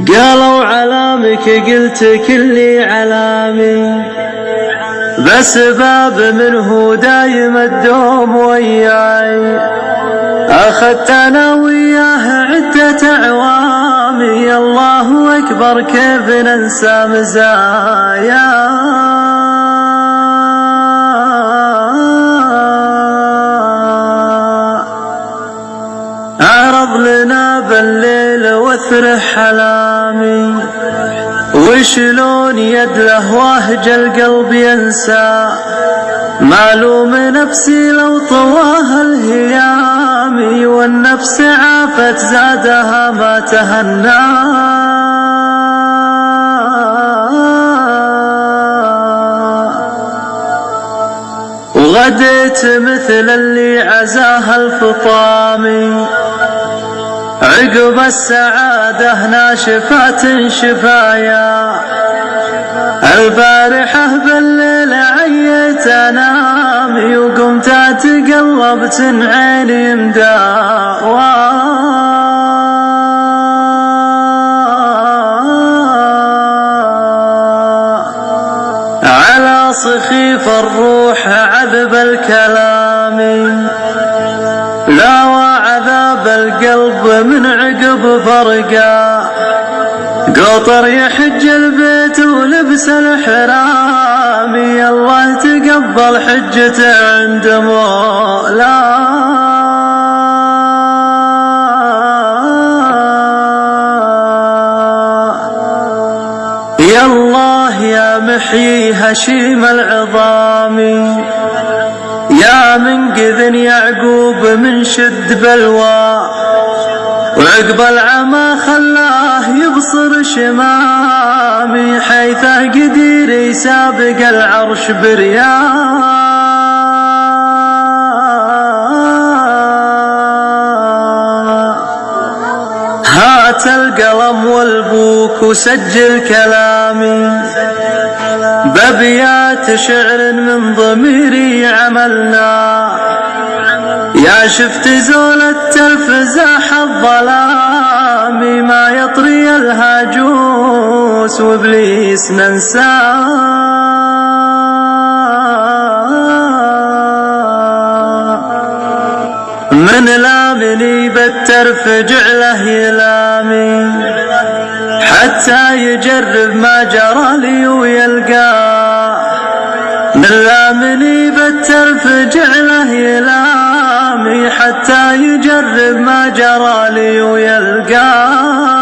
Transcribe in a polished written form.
قالوا علامك قلت كلي علامي، بس باب منه دايم الدوم وياي، أخذت أنا وياه عدة أعوامي، الله أكبر كيف ننسى مزايا. عرض لنا بالليل واثر حلامي، وشلون يد له واهج القلب ينسى، معلوم نفسي لو طواها الهيام، والنفس عافت زادها ما تهنى. وغديت مثل اللي عزاها الفطامي، عقب السعادة ناشفات شفايا، البارحة بالليل عيت أنامي، وقمت تقلبت عيني مداوى. على صخيف الروح عذب الكلام، لا وعذاب القلب من عقب فرقا، قطر يحج البيت ولبس الحرام، الله تقبل حجته عند مولاه. يا الله يا محيي هشيم العظام، يا منقذ يعقوب من شد بلوى، وعقب العمى خلاه يبصر شمامي، حيثه قدير يسابق العرش برياه. هات القلم والبوك وسجل كلامي، بأبيات شعر من ضميري عملنا، يا شفت زول التلفزاح الظلام، ما يطري الهاجوس وابليس ننساه. من لامني بالترف جعله يلامي، حتى يجرب ما جرى لي ويلقاه، من لامني بالترف جعله يلامي، حتى يجرب ما جرى لي ويلقاه.